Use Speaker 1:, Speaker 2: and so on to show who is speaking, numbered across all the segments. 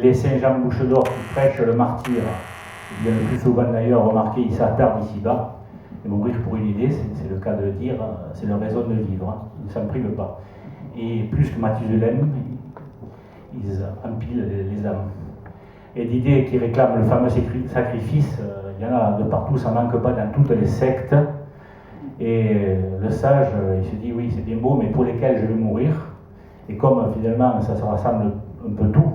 Speaker 1: les Saint-Jean-Bouche d'Or qui prêchent le martyr, bien le plus souvent d'ailleurs remarqué, ils s'attardent ici-bas. Et mourir pour une idée, c'est le cas de le dire, c'est leur raison de vivre, hein. Ils ne s'en privent pas. Et plus que Mathusalem, ils empilent les âmes. Et l'idée qui réclame le fameux sacrifice, il y en a de partout, ça ne manque pas dans toutes les sectes. Et le sage, il se dit, oui, c'est bien beau, mais pour lesquels je vais mourir. Et comme finalement, ça se rassemble un peu tout,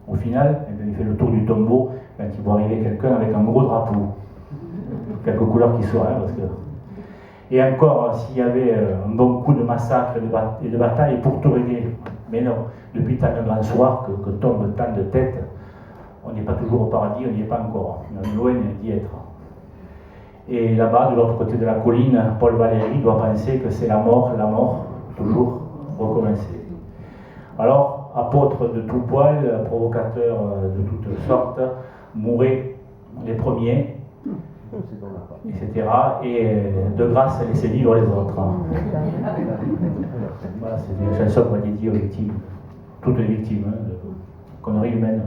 Speaker 1: au final, eh bien, il fait le tour du tombeau quand il voit arriver quelqu'un avec un gros drapeau. Quelques couleurs qui soient, hein, parce que... Et encore, s'il y avait un bon coup de massacre et de bataille pour tout régler. Mais non, depuis tant de grands soirs que tombent tant de têtes, on n'est pas toujours au paradis, on n'y est pas encore. On est loin d'y être. Et là-bas, de l'autre côté de la colline, Paul Valéry doit penser que c'est la mort, toujours recommencer. Alors, apôtres de tout poil, provocateurs de toutes sortes, mouraient les premiers, etc. Et de grâce, laissez vivre les autres. Voilà, c'est une chanson qu'on dédie aux victimes, toutes les victimes, hein, de conneries humaines.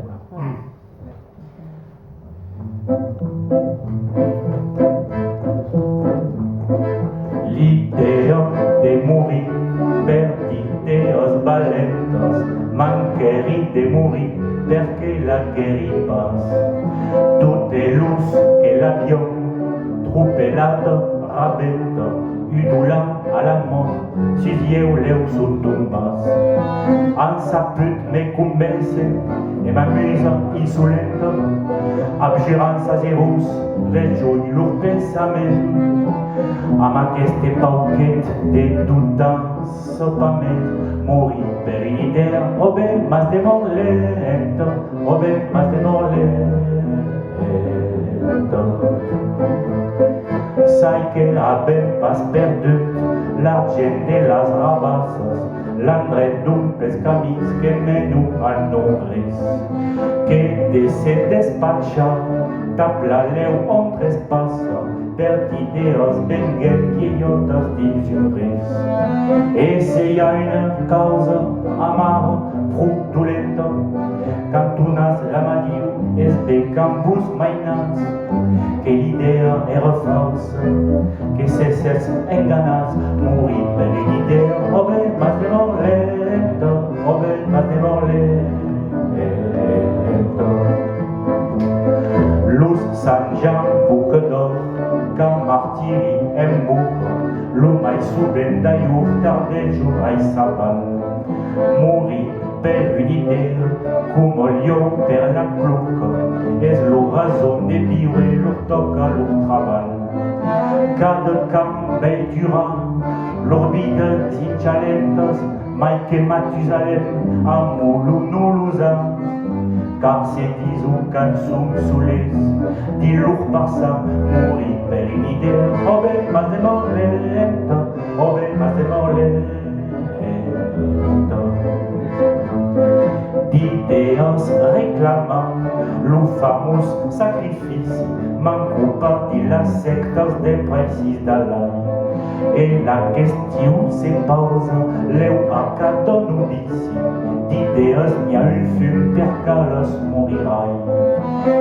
Speaker 1: L'idea de morir perdideos valentos, manqueri de morir perché la guerri pas. Tutte luz che l'avion truppelato rabento, udulant à la mort, si dieu leu sunt tumbas. En saput me convence e m'amuse insolento, abjurant sa zerus, regioi lor pensament. Amb aquesta pauquet de tothom sopament, morir per idea, o bé mas de molt lento, o bé mas de molt lento. Sai que havem pas perdut l'argent de les rabasses, l'endret d'un pescamís que menu al nogres, que de se despatxar taplaleu on trespassa, perdideos venguem guillotes d'injures. E se hi ha una causa amara, fraudulenta, cantonas la madiu es de campus mainats, que l'idea era falsa, que s'éssers enganats, morir per l'idea, o bé mas de molt lenta, o bé mas de molt lenta. Los Sant Jean Bouc d'Or, qu'en martiri en buc, lo mai subent d'aiur tardejo ai saban. Morir per une idea, com el lloc per la cluca, és lo rason de viure, lo toca lo treball. Cada camp vell durant, l'orbida s'inxalentes, mai que Mathusalem amolo no l'usant. Car c'est disons qu'en som soles, di lor passar, morir per une idea, o bé mas de molt lenta, o bé mas de molt lenta. D'idees reclamant lo famós sacrifici, m'ocupa de les sectes de precis de l'any. Et la question se posa, leu a cada novici, d'idees n'hi ha un fum per cales morirai.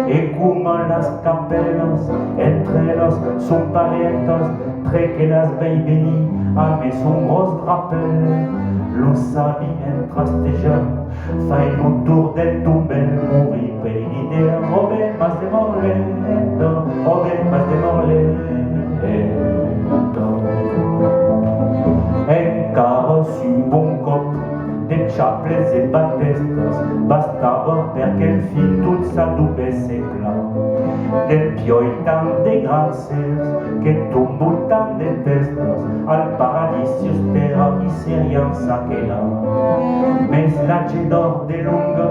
Speaker 1: Et com les capelles, entre les son parentes, treque les vell venir, a més son gros drapel. Lo savi entrastejant, fai lo tour del tombel, morir per l'idea, o bé mas de molt lenta, o bé mas de molt lenta. Encara un bon cop de xaples e batestes, bastava perquè el fill tot s'adobesse clar. Del pioi tant de gràcies que tombo tant de testes, al paradís si ostera i serien s'aquela. Més la d'or de lunga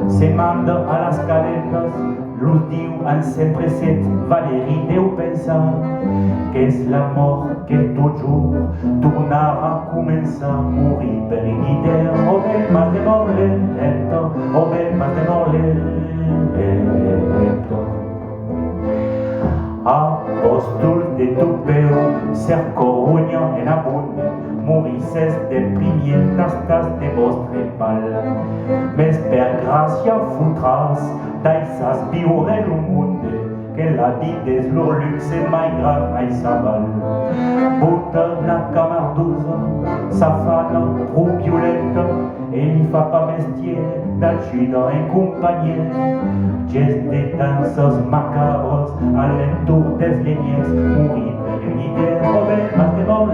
Speaker 1: se manda a les caletes, l'ús diu en sempre set, Valéry deu pensar que és la mort que tot jour tornarà a començar, morir per une idea, o bé mas de molt lenta, o bé mas de molt lenta. Apòstol de tot peu, ser corunya en amunt, morisses de primier tastas de vostre pal. Mes per gracia futras, daisas biure lumunde, que la vida es lor luxe mai gran mai sabal. Bota la camardusa, safana, trop violenta, e li fa pas mestier d'accident en compagnie. Gest de danses macabres, alentour des lignes, mourir per une idée rebelle, mas de bon